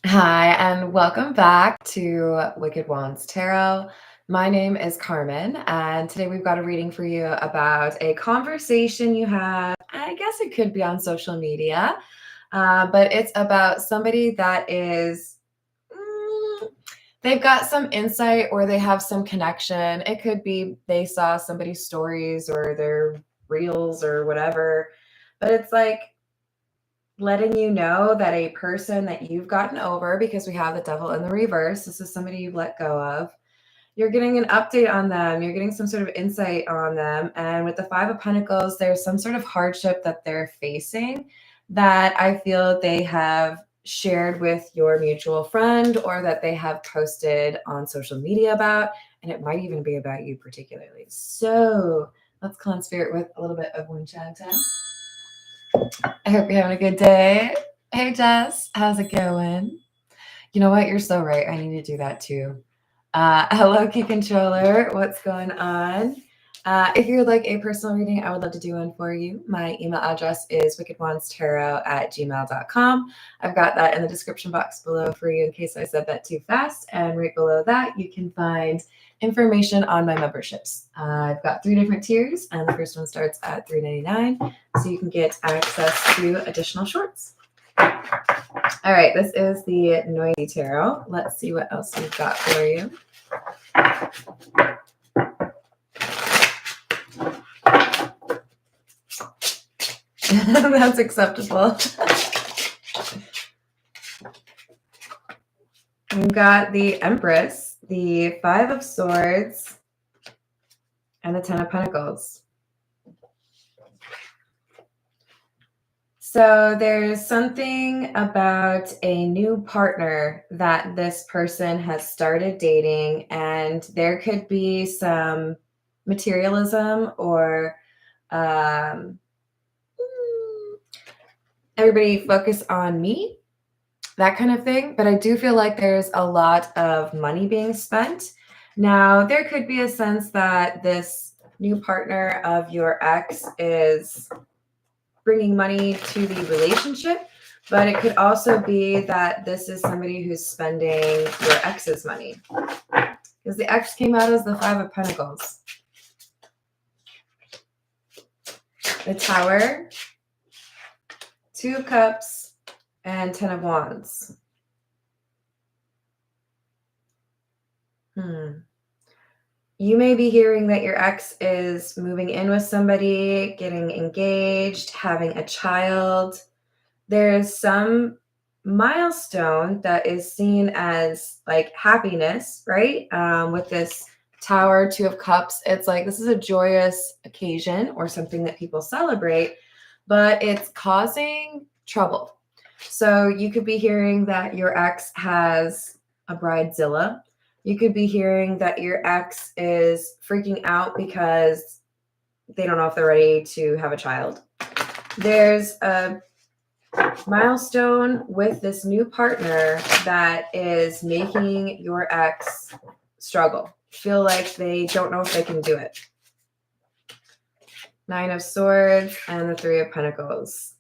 Hi, and welcome back to Wicked Wands Tarot. My name is Carmen, and today we've got a reading for you about a conversation you had. I guess it could be on social media, but it's about somebody that is, they've got some insight or they have some connection. It could be they saw somebody's stories or their reels or whatever, but it's like, letting you know that a person that you've gotten over, because we have the devil in the reverse, this is somebody you've let go of, you're getting an update on them, you're getting some sort of insight on them. And with the Five of Pentacles, there's some sort of hardship that they're facing that I feel they have shared with your mutual friend or that they have posted on social media about, and it might even be about you particularly. So let's call on spirit with a little bit of Wu Chan Tan. I hope you're having a good day. Hey, Jess, how's it going? You know what? You're so right. I need to do that too. Hello, Key Controller. What's going on? If you'd like a personal reading, I would love to do one for you. My email address is wickedwandstarot@gmail.com. I've got that in the description box below for you in case I said that too fast. And right below that, you can find information on my memberships. I've got 3 different tiers, and the first one starts at $3.99, so you can get access to additional shorts. All right, this is the Noisy Tarot. Let's see what else we've got for you. That's acceptable. We've got the Empress, the Five of Swords, and the Ten of Pentacles. So there's something about a new partner that this person has started dating, and there could be some materialism or everybody focus on me, that kind of thing. But I do feel like there's a lot of money being spent. Now, there could be a sense that this new partner of your ex is bringing money to the relationship, but it could also be that this is somebody who's spending your ex's money, because the ex came out as the Five of Pentacles, the Tower, 2 of Cups, and 10 of Wands. You may be hearing that your ex is moving in with somebody, getting engaged, having a child. There's some milestone that is seen as like happiness, right? With this Tower, 2 of Cups, it's like this is a joyous occasion or something that people celebrate, but it's causing trouble. So you could be hearing that your ex has a bridezilla. You could be hearing that your ex is freaking out because they don't know if they're ready to have a child. There's a milestone with this new partner that is making your ex struggle, feel like they don't know if they can do it. 9 of Swords and the 3 of Pentacles.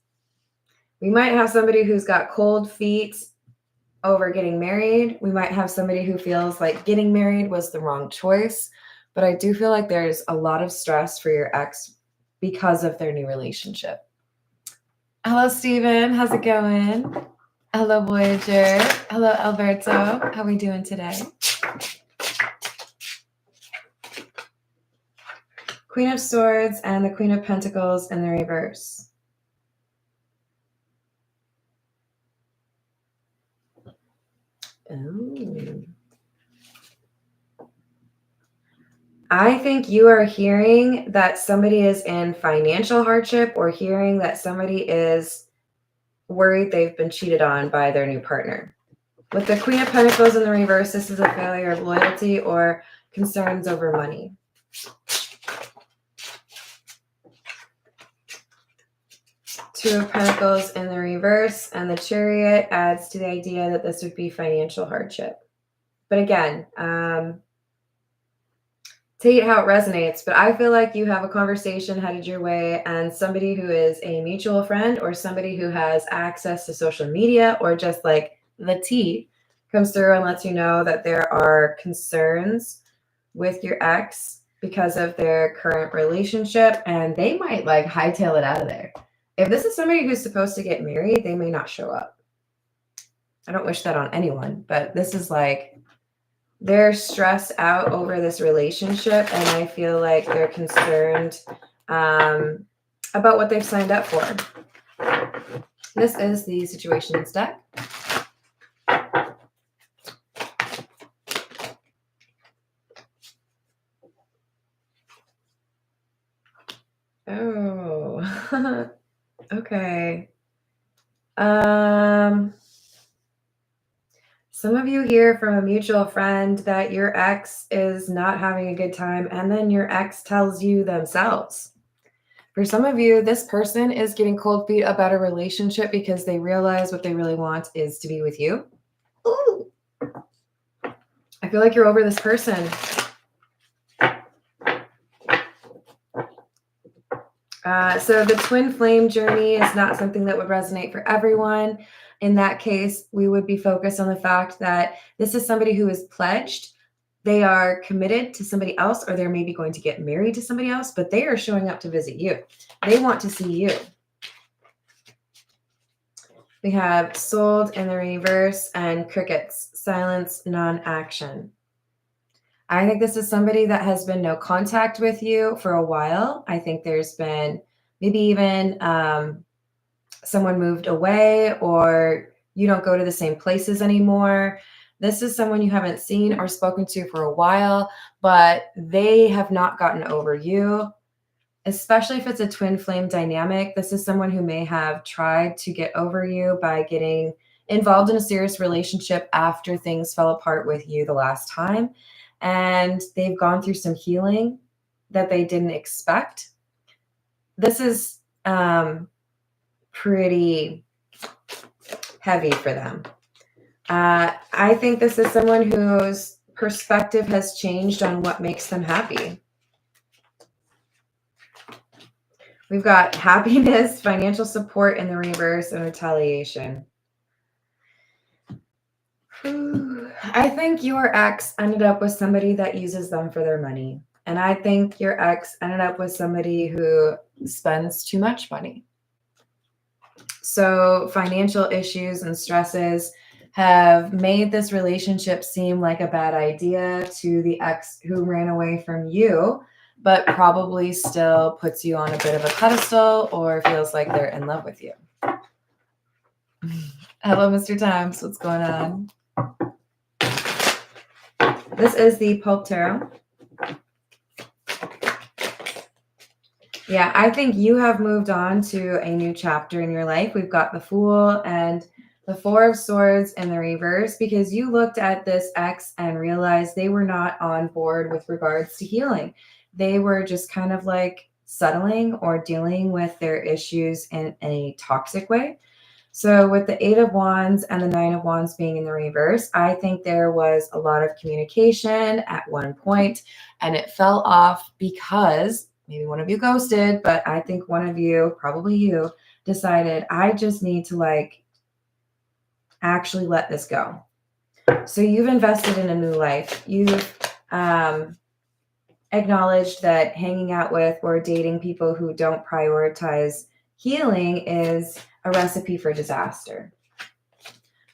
We might have somebody who's got cold feet over getting married. We might have somebody who feels like getting married was the wrong choice, but I do feel like there's a lot of stress for your ex because of their new relationship. Hello, Steven. How's it going? Hello, Voyager. Hello, Alberto. How are we doing today? Queen of Swords and the Queen of Pentacles in the reverse. Ooh. I think you are hearing that somebody is in financial hardship or hearing that somebody is worried they've been cheated on by their new partner. With the Queen of Pentacles in the reverse, this is a failure of loyalty or concerns over money. Two of Pentacles in the reverse, and the Chariot adds to the idea that this would be financial hardship. But again, take it how it resonates, but I feel like you have a conversation headed your way, and somebody who is a mutual friend or somebody who has access to social media or just like the T comes through and lets you know that there are concerns with your ex because of their current relationship, and they might like hightail it out of there. If this is somebody who's supposed to get married, they may not show up. I don't wish that on anyone, but this is like they're stressed out over this relationship, and I feel like they're concerned about what they've signed up for. This is the Situations deck. Oh, okay. Some of you hear from a mutual friend that your ex is not having a good time, and then your ex tells you themselves. For some of you, this person is getting cold feet about a relationship because they realize what they really want is to be with you. Ooh. I feel like you're over this person. So the twin flame journey is not something that would resonate for everyone. In that case, we would be focused on the fact that this is somebody who is pledged. They are committed to somebody else, or they're maybe going to get married to somebody else, but they are showing up to visit you. They want to see you. We have sold in the reverse and crickets, silence, non-action. I think this is somebody that has been no contact with you for a while. I think there's been maybe even someone moved away, or you don't go to the same places anymore. This is someone you haven't seen or spoken to for a while, but they have not gotten over you, especially if it's a twin flame dynamic. This is someone who may have tried to get over you by getting involved in a serious relationship after things fell apart with you the last time. And they've gone through some healing that they didn't expect. This is pretty heavy for them. I think this is someone whose perspective has changed on what makes them happy. We've got happiness, financial support in the reverse, and retaliation. I think your ex ended up with somebody that uses them for their money. And I think your ex ended up with somebody who spends too much money. So financial issues and stresses have made this relationship seem like a bad idea to the ex who ran away from you, but probably still puts you on a bit of a pedestal or feels like they're in love with you. Hello, Mr. Times. What's going on? This is the Pope Tarot. Yeah, I think you have moved on to a new chapter in your life. We've got the Fool and the Four of Swords in the reverse, because you looked at this ex and realized they were not on board with regards to healing. They were just kind of like settling or dealing with their issues in a toxic way. So with the Eight of Wands and the Nine of Wands being in the reverse, I think there was a lot of communication at one point, and it fell off because maybe one of you ghosted, but I think one of you, probably you, decided, I just need to like actually let this go. So you've invested in a new life. You've acknowledged that hanging out with or dating people who don't prioritize healing is a recipe for disaster.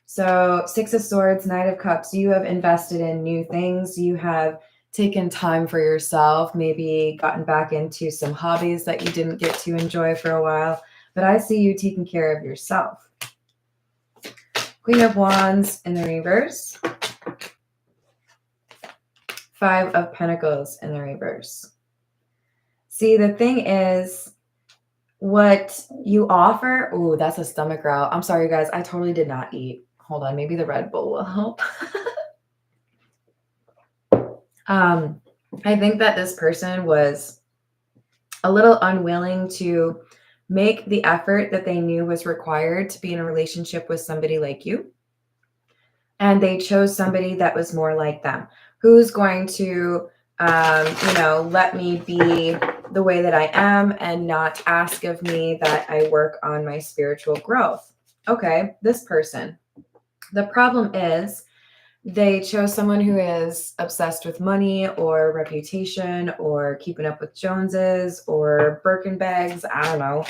So Six of Swords, Knight of Cups, you have invested in new things. You have taken time for yourself, maybe gotten back into some hobbies that you didn't get to enjoy for a while. But I see you taking care of yourself. Queen of Wands in the reverse. Five of Pentacles in the reverse. See, the thing is, what you offer... Oh, that's a stomach growl. I'm sorry, guys. I totally did not eat. Hold on. Maybe the Red Bull will help. I think that this person was a little unwilling to make the effort that they knew was required to be in a relationship with somebody like you. And they chose somebody that was more like them, who's going to, let me be the way that I am and not ask of me that I work on my spiritual growth. Okay, this person. The problem is they chose someone who is obsessed with money or reputation or keeping up with Joneses or Birkin bags, I don't know,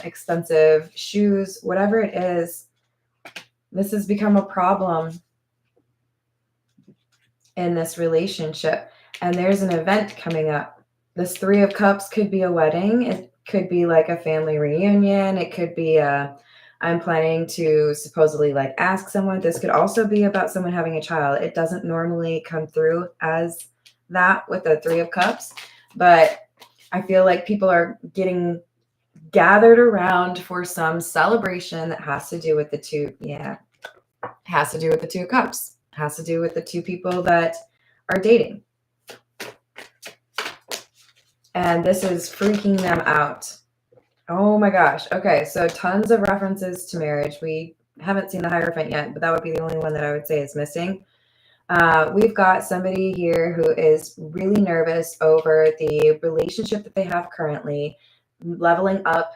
expensive shoes, whatever it is. This has become a problem in this relationship. And there's an event coming up. This Three of Cups could be a wedding. It could be like a family reunion. It could be I'm planning to supposedly like ask someone. This could also be about someone having a child. It doesn't normally come through as that with the Three of Cups, but I feel like people are getting gathered around for some celebration that has to do with the two. Yeah, has to do with the Two of Cups. Has to do with the two people that are dating. And this is freaking them out. Oh my gosh. Okay, so tons of references to marriage. We haven't seen the Hierophant yet, but that would be the only one that I would say is missing. We've got somebody here who is really nervous over the relationship that they have currently, leveling up,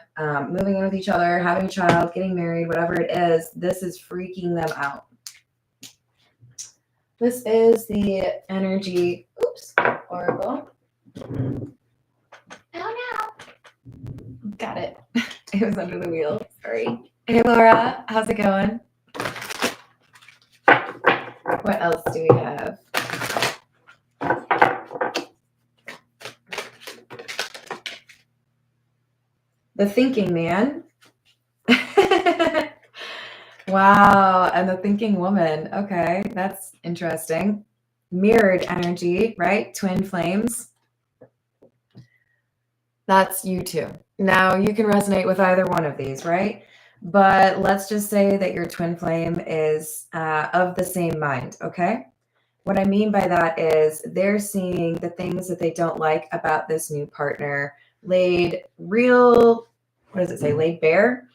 moving in with each other, having a child, getting married, whatever it is. This is freaking them out. This is the energy, oracle. Oh no. Got it. It was under the wheel. Sorry. Hey, Laura. How's it going? What else do we have? The Thinking Man. Wow. And the Thinking Woman. Okay. That's interesting. Mirrored energy, right? Twin flames. That's you too. Now, you can resonate with either one of these, right? But let's just say that your twin flame is of the same mind, okay? What I mean by that is they're seeing the things that they don't like about this new partner laid real, what does it say, laid bare,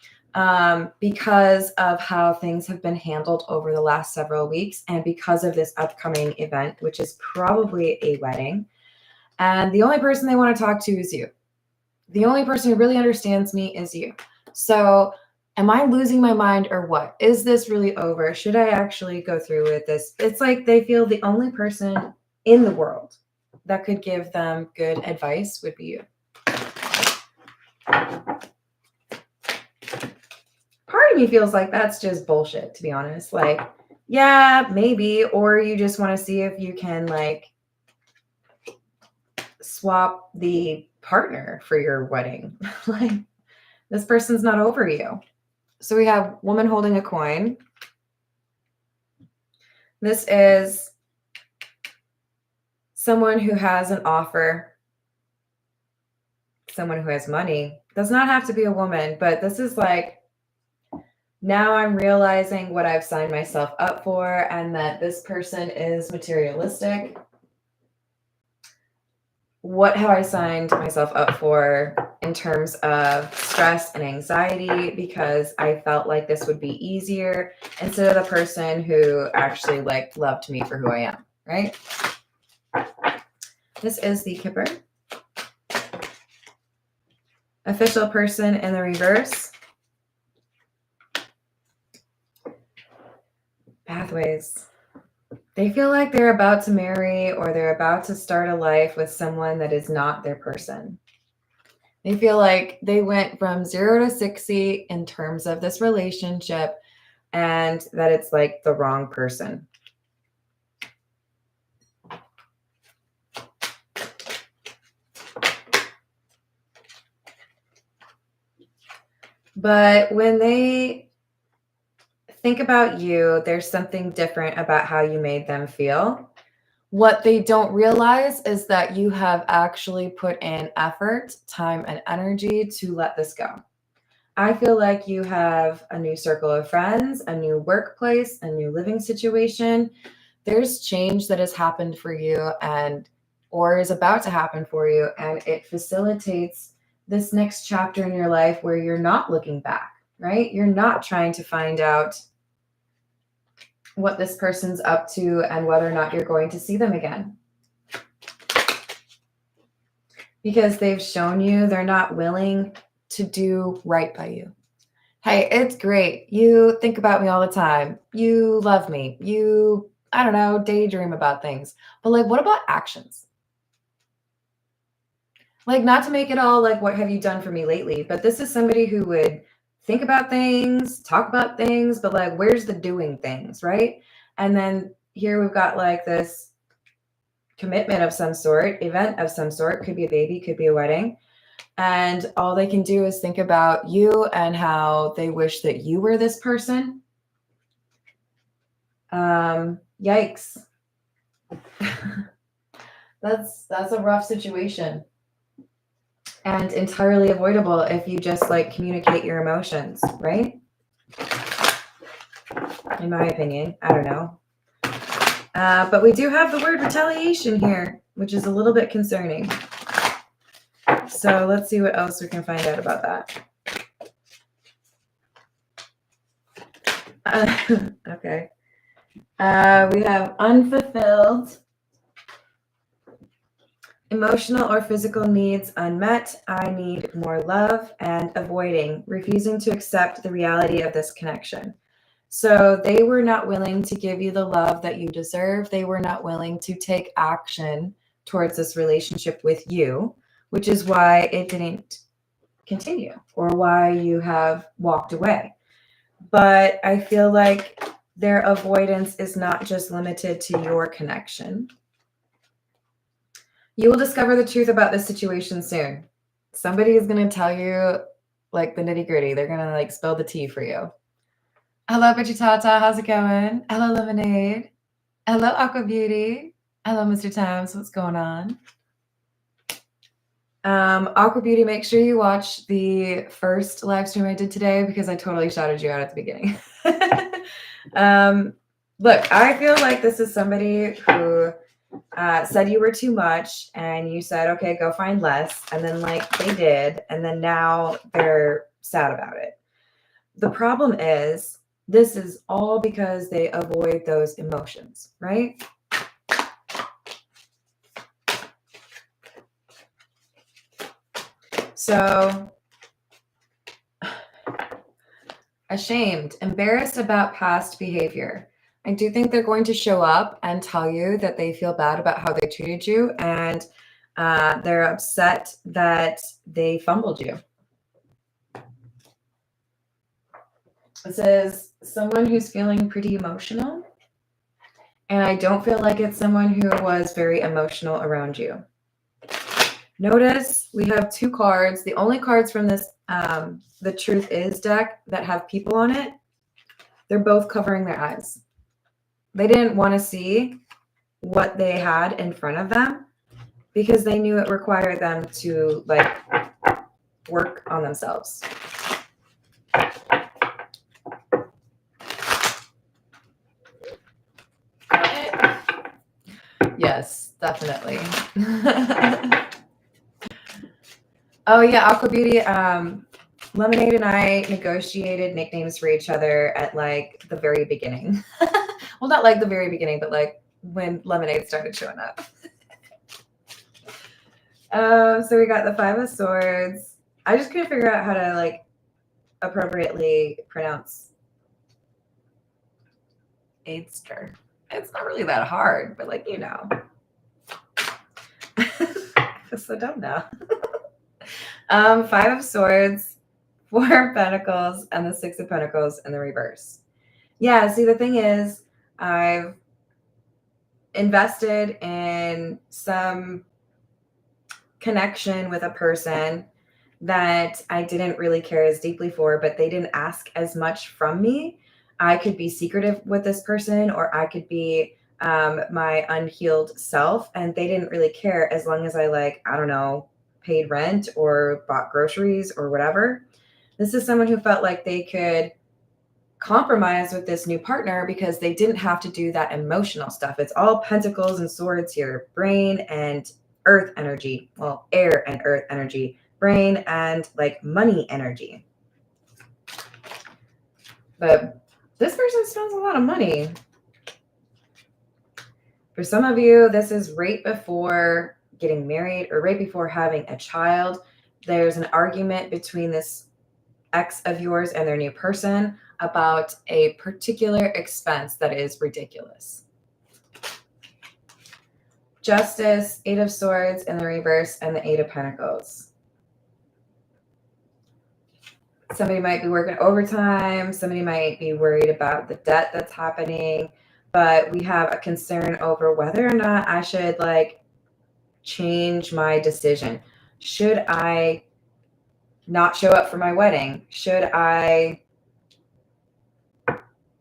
because of how things have been handled over the last several weeks and because of this upcoming event, which is probably a wedding. And the only person they want to talk to is you. The only person who really understands me is you. So am I losing my mind or what? Is this really over? Should I actually go through with this? It's like they feel the only person in the world that could give them good advice would be you. Part of me feels like that's just bullshit, to be honest. Like, yeah, maybe. Or you just want to see if you can like swap the partner for your wedding. Like, this person's not over you. So we have woman holding a coin. This is someone who has an offer, someone who has money. Does not have to be a woman, but this is like, now I'm realizing what I've signed myself up for and that this person is materialistic. What have I signed myself up for in terms of stress and anxiety, because I felt like this would be easier instead of the person who actually like loved me for who I am, right? This is the Kipper. Official person in the reverse. Pathways. They feel like they're about to marry or they're about to start a life with someone that is not their person. They feel like they went from 0 to 60 in terms of this relationship and that it's like the wrong person. But when they think about you, there's something different about how you made them feel. What they don't realize is that you have actually put in effort, time, and energy to let this go. I feel like you have a new circle of friends, a new workplace, a new living situation. There's change that has happened for you and or is about to happen for you, and it facilitates this next chapter in your life where you're not looking back, right? You're not trying to find out what this person's up to and whether or not you're going to see them again. Because they've shown you they're not willing to do right by you. Hey, it's great. You think about me all the time. You love me. You, I don't know, daydream about things. But like, what about actions? Like, not to make it all like, what have you done for me lately? But this is somebody who would think about things, talk about things, but like, where's the doing things, right? And then here we've got like this commitment of some sort, event of some sort, could be a baby, could be a wedding. And all they can do is think about you and how they wish that you were this person. Yikes. That's a rough situation and entirely avoidable if you just like communicate your emotions, right? In my opinion, I don't know. But we do have the word retaliation here, which is a little bit concerning. So let's see what else we can find out about that. Okay. We have unfulfilled, emotional or physical needs unmet. I need more love, and avoiding, refusing to accept the reality of this connection. So they were not willing to give you the love that you deserve. They were not willing to take action towards this relationship with you, which is why it didn't continue or why you have walked away. But I feel like their avoidance is not just limited to your connection. You will discover the truth about this situation soon. Somebody is going to tell you like the nitty gritty. They're going to like spill the tea for you. Hello, Bitchy Tata. How's it going? Hello, Lemonade. Hello, Aqua Beauty. Hello, Mr. Times. What's going on? Aqua Beauty, make sure you watch the first live stream I did today because I totally shouted you out at the beginning. Look, I feel like this is somebody who said you were too much and you said, okay, go find less. And then like they did. And then now they're sad about it. The problem is this is all because they avoid those emotions, right? So ashamed, embarrassed about past behavior. I do think they're going to show up and tell you that they feel bad about how they treated you and they're upset that they fumbled you. This is someone who's feeling pretty emotional. And I don't feel like it's someone who was very emotional around you. Notice we have two cards. The only cards from this The Truth Is deck that have people on it, they're both covering their eyes. They didn't want to see what they had in front of them because they knew it required them to like work on themselves. Yes, definitely. Oh yeah, Aqua Beauty. Lemonade and I negotiated nicknames for each other at like the very beginning. Well, not like the very beginning, but like when Lemonade started showing up. So we got the Five of Swords. I just couldn't figure out how to like appropriately pronounce Aidster. It's not really that hard, but like, you know. I so dumb now. Five of Swords, Four of Pentacles, and the Six of Pentacles in the reverse. Yeah, see, the thing is, I've invested in some connection with a person that I didn't really care as deeply for, but they didn't ask as much from me. I could be secretive with this person, or I could be my unhealed self, and they didn't really care as long as I like, I don't know, paid rent or bought groceries or whatever. This is someone who felt like they could compromise with this new partner because they didn't have to do that emotional stuff. It's all pentacles and swords here, brain and earth energy. Well, air and earth energy, brain and like money energy. But this person spends a lot of money. For some of you, this is right before getting married or right before having a child. There's an argument between this ex of yours and their new person about a particular expense that is ridiculous. Justice, Eight of Swords in the reverse, and the Eight of Pentacles. Somebody might be working overtime. Somebody might be worried about the debt that's happening. But we have a concern over whether or not I should like change my decision. Should I not show up for my wedding? Should I?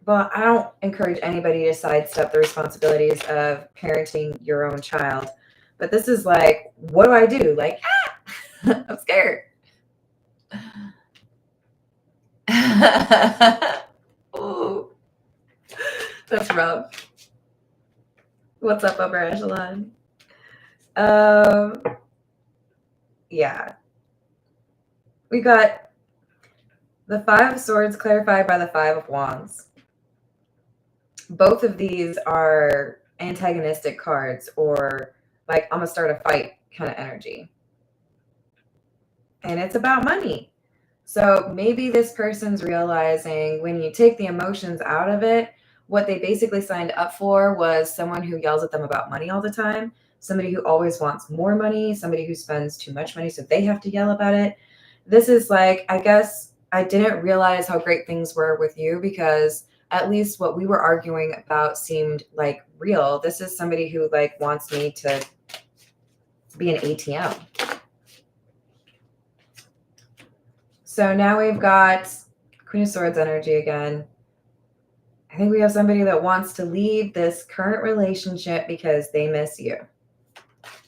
Well, I don't encourage anybody to sidestep the responsibilities of parenting your own child. But this is like, what do I do? Like, I'm scared. Ooh, that's rough. What's up, upper echelon? Yeah. We got the Five of Swords clarified by the Five of Wands. Both of these are antagonistic cards, or like, I'm gonna start a fight kind of energy. And it's about money. So maybe this person's realizing when you take the emotions out of it, what they basically signed up for was someone who yells at them about money all the time, somebody who always wants more money, somebody who spends too much money so they have to yell about it. This is like, I guess I didn't realize how great things were with you because at least what we were arguing about seemed like real. This is somebody who like wants me to be an ATM. So now we've got Queen of Swords energy again. I think we have somebody that wants to leave this current relationship because they miss you.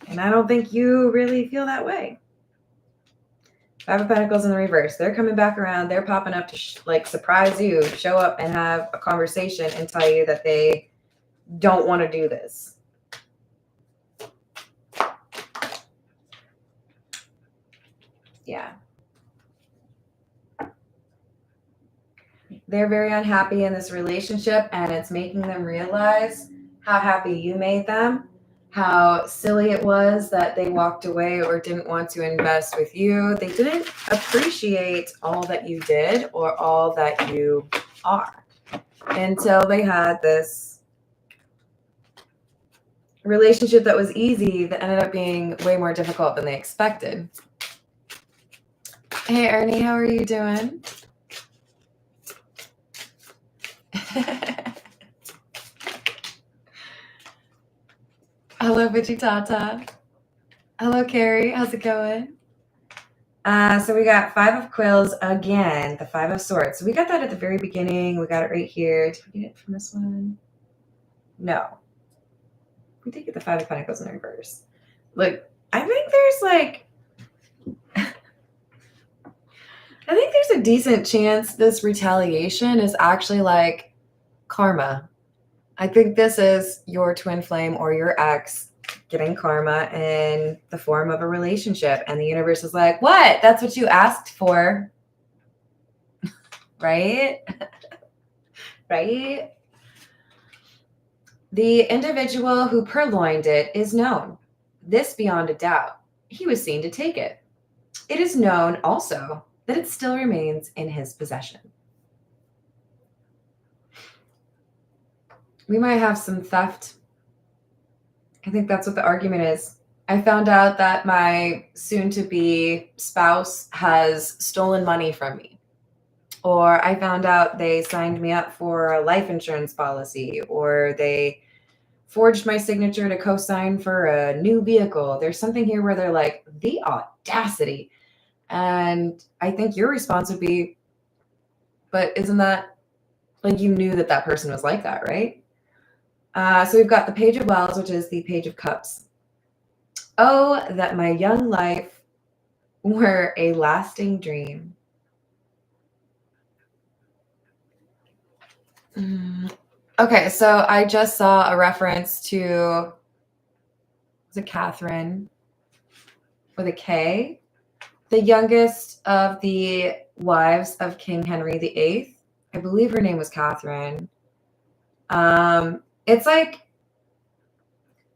And I don't think you really feel that way. Five of Pentacles in the reverse. They're coming back around. They're popping up to like surprise you, show up and have a conversation and tell you that they don't want to do this. Yeah. They're very unhappy in this relationship, and it's making them realize how happy you made them, how silly it was that they walked away or didn't want to invest with you. They didn't appreciate all that you did or all that you are until they had this relationship that was easy that ended up being way more difficult than they expected. Hey, Ernie, how are you doing? Hello, Vegitata. Hello, Carrie. How's it going? So we got Five of Quills again, the Five of Swords. So we got that at the very beginning. We got it right here. Did we get it from this one? No. We did get the Five of Pentacles in reverse. Look, I think there's like... I think there's a decent chance this retaliation is actually like karma. I think this is your twin flame or your ex getting karma in the form of a relationship. And the universe is like, what? That's what you asked for. Right? Right? The individual who purloined it is known. This beyond a doubt. He was seen to take it. It is known also that it still remains in his possession. We might have some theft. I think that's what the argument is. I found out that my soon-to-be spouse has stolen money from me. Or I found out they signed me up for a life insurance policy, or they forged my signature to co-sign for a new vehicle. There's something here where they're like, the audacity. And I think your response would be, but isn't that like you knew that that person was like that, right? So we've got the Page of Wells, which is the Page of Cups. Oh, that my young life were a lasting dream. Okay, so I just saw a reference to, was it Catherine with a K? The youngest of the wives of King Henry VIII. I believe her name was Catherine. It's like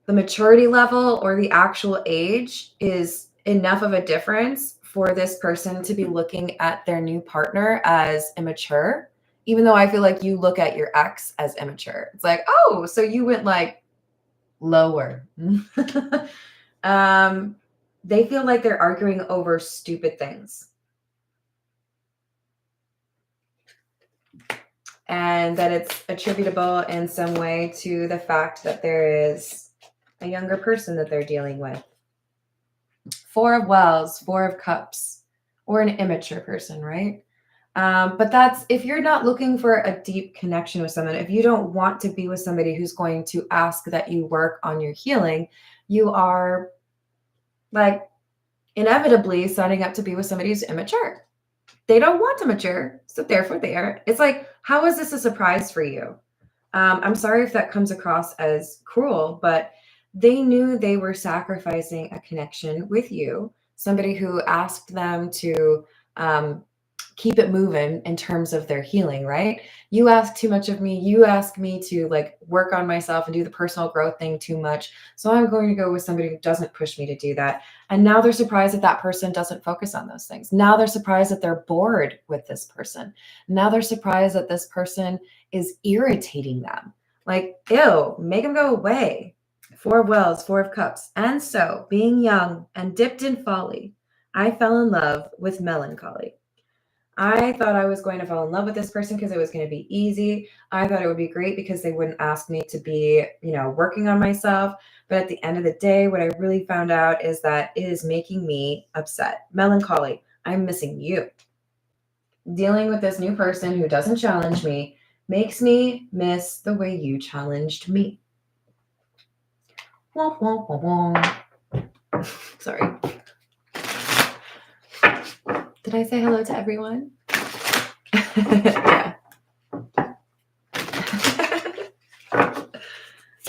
the maturity level or the actual age is enough of a difference for this person to be looking at their new partner as immature, even though I feel like you look at your ex as immature. It's like, oh, so you went like lower. They feel like they're arguing over stupid things. And that it's attributable in some way to the fact that there is a younger person that they're dealing with. Four of Wells, Four of Cups, or an immature person, right? But that's if you're not looking for a deep connection with someone, if you don't want to be with somebody who's going to ask that you work on your healing, you are like inevitably signing up to be with somebody who's immature. They don't want to mature, so therefore they are. It's like, how is this a surprise for you? I'm sorry if that comes across as cruel, but they knew they were sacrificing a connection with you, somebody who asked them to keep it moving in terms of their healing, right? You ask too much of me. You ask me to like work on myself and do the personal growth thing too much. So I'm going to go with somebody who doesn't push me to do that. And now they're surprised that that person doesn't focus on those things. Now they're surprised that they're bored with this person. Now they're surprised that this person is irritating them. Like, ew, make them go away. Four of Wells, Four of Cups. And so, being young and dipped in folly, I fell in love with melancholy. I thought I was going to fall in love with this person because it was going to be easy. I thought it would be great because they wouldn't ask me to be, working on myself. But at the end of the day, what I really found out is that it is making me upset. Melancholy. I'm missing you. Dealing with this new person who doesn't challenge me makes me miss the way you challenged me. Wah, wah, wah, wah. Sorry. Did I say hello to everyone? Yeah.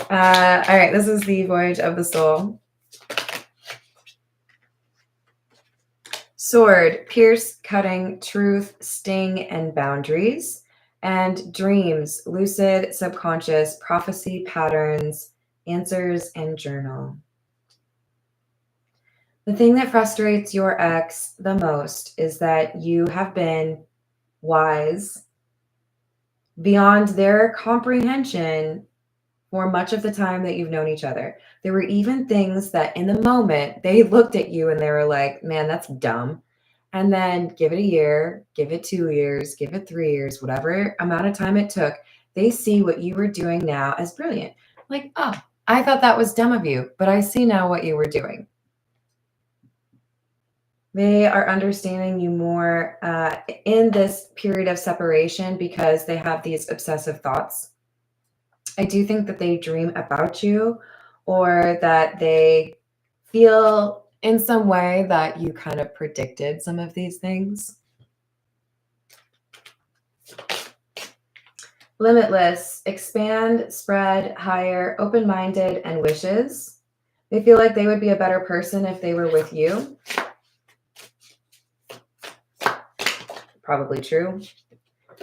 All right, this is the Voyage of the Soul. Sword, pierce, cutting, truth, sting, and boundaries. And dreams, lucid, subconscious, prophecy, patterns, answers, and journal. The thing that frustrates your ex the most is that you have been wise beyond their comprehension for much of the time that you've known each other. There were even things that in the moment they looked at you and they were like, man, that's dumb. And then give it a year, give it 2 years, give it 3 years, whatever amount of time it took, they see what you were doing now as brilliant. Like, oh, I thought that was dumb of you, but I see now what you were doing. They are understanding you more in this period of separation because they have these obsessive thoughts. I do think that they dream about you or that they feel in some way that you kind of predicted some of these things. Limitless, expand, spread, higher, open-minded, and wishes. They feel like they would be a better person if they were with you. Probably true.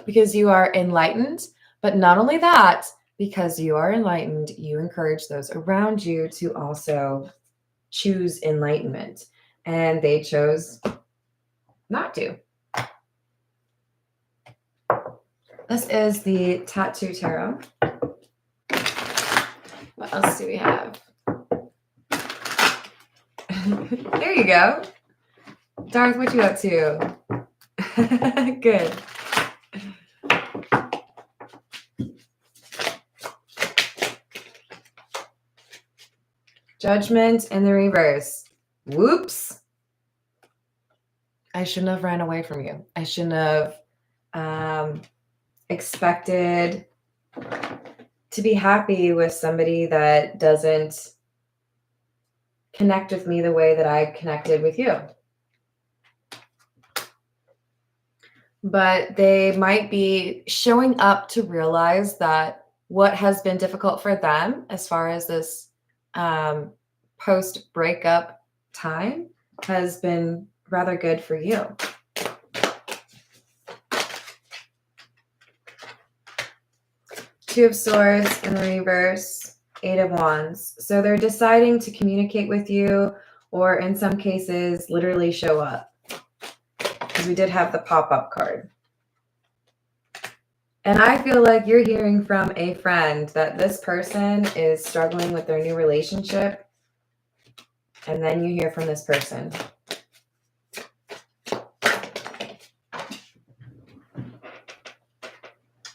Because you are enlightened, but not only that, because you are enlightened, you encourage those around you to also choose enlightenment. And they chose not to. This is the Tattoo Tarot. What else do we have? There you go. Darth, what you up to? Good. Judgment in the reverse. Whoops. I shouldn't have ran away from you. I shouldn't have expected to be happy with somebody that doesn't connect with me the way that I connected with you. But they might be showing up to realize that what has been difficult for them as far as this post-breakup time has been rather good for you. Two of Swords in the reverse, Eight of Wands. So they're deciding to communicate with you or in some cases literally show up. because we did have the pop-up card. And I feel like you're hearing from a friend that this person is struggling with their new relationship. And then you hear from this person.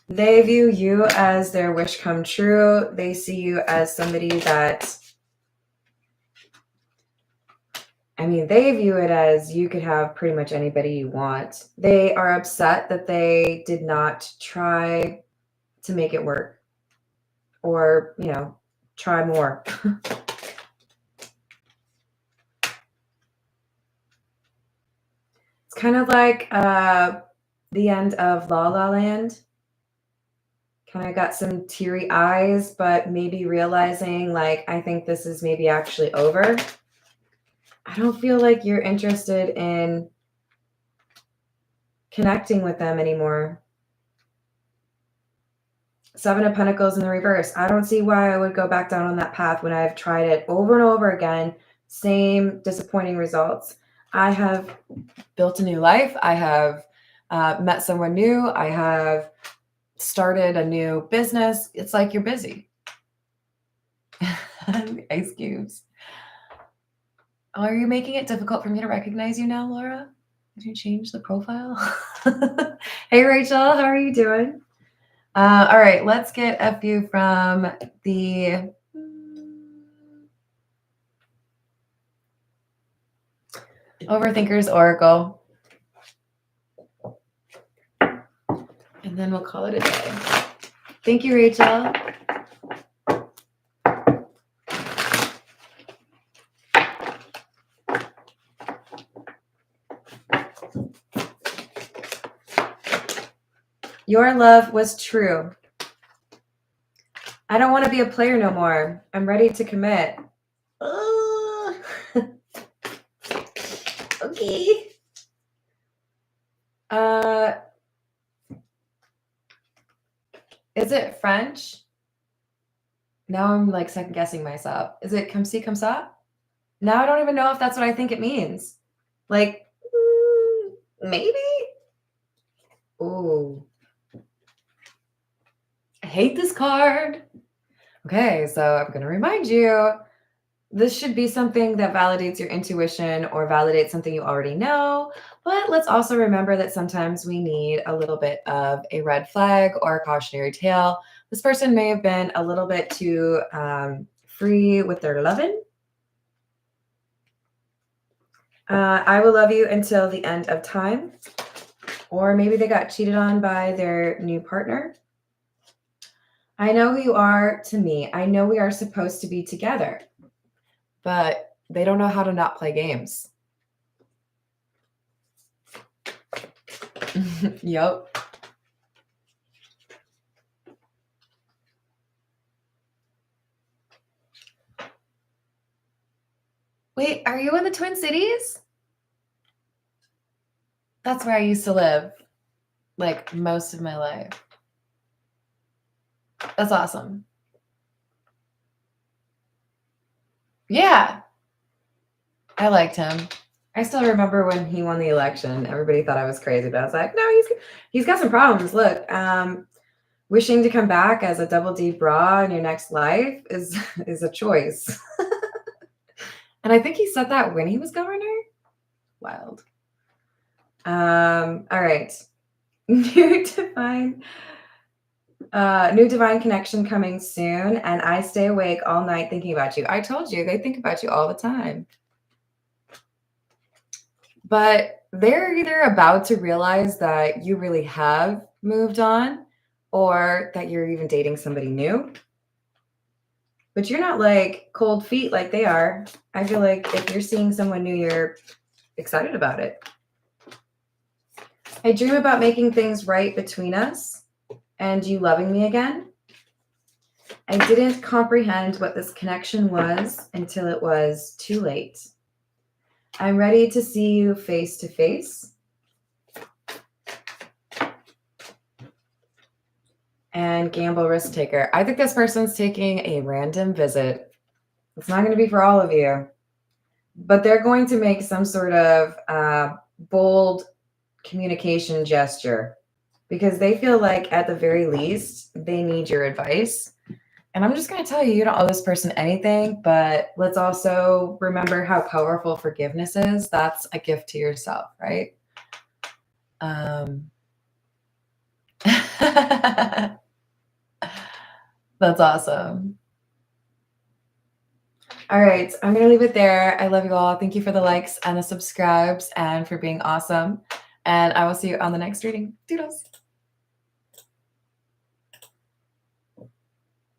They view you as their wish come true. They see you as somebody that, I mean, they view it as you could have pretty much anybody you want. They are upset that they did not try to make it work or, you know, try more. It's kind of like the end of La La Land. Kind of got some teary eyes, but maybe realizing like, I think this is maybe actually over. I don't feel like you're interested in connecting with them anymore. Seven of Pentacles in the reverse. I don't see why I would go back down on that path when I've tried it over and over again. Same disappointing results. I have built a new life. I have met someone new. I have started a new business. It's like you're busy. Ice cubes. Oh, are you making it difficult for me to recognize you now, Laura? Did you change the profile? Hey, Rachel, how are you doing? All right, let's get a few from the Overthinkers Oracle. And then we'll call it a day. Thank you, Rachel. Your love was true. I don't want to be a player no more. I'm ready to commit. Okay. Is it French? Now I'm like second guessing myself. Is it comme ci, comme ça? Now I don't even know if that's what I think it means. Like, maybe? Ooh. I hate this card. Okay, so I'm going to remind you, this should be something that validates your intuition or validates something you already know. But let's also remember that sometimes we need a little bit of a red flag or a cautionary tale. This person may have been a little bit too free with their loving. I will love you until the end of time. Or maybe they got cheated on by their new partner. I know who you are to me. I know we are supposed to be together. But they don't know how to not play games. Yup. Wait, are you in the Twin Cities? That's where I used to live, like most of my life. That's awesome. Yeah. I liked him. I still remember when he won the election. Everybody thought I was crazy, but I was like, no, he's got some problems. Look, wishing to come back as a double D bra in your next life is a choice. And I think he said that when he was governor. Wild. All right. New divine connection coming soon, and I stay awake all night thinking about you. I told you, they think about you all the time. But they're either about to realize that you really have moved on or that you're even dating somebody new. But you're not like cold feet like they are. I feel like if you're seeing someone new, you're excited about it. I dream about making things right between us and you loving me again. I didn't comprehend what this connection was until it was too late. I'm ready to see you face to face. And gamble risk taker. I think this person's taking a random visit. It's not going to be for all of you, but they're going to make some sort of bold communication gesture because they feel like at the very least they need your advice. And I'm just going to tell you, you don't owe this person anything, but let's also remember how powerful forgiveness is. That's a gift to yourself, right? That's awesome. All right, I'm going to leave it there. I love you all. Thank you for the likes and the subscribes and for being awesome. And I will see you on the next reading. Doodles.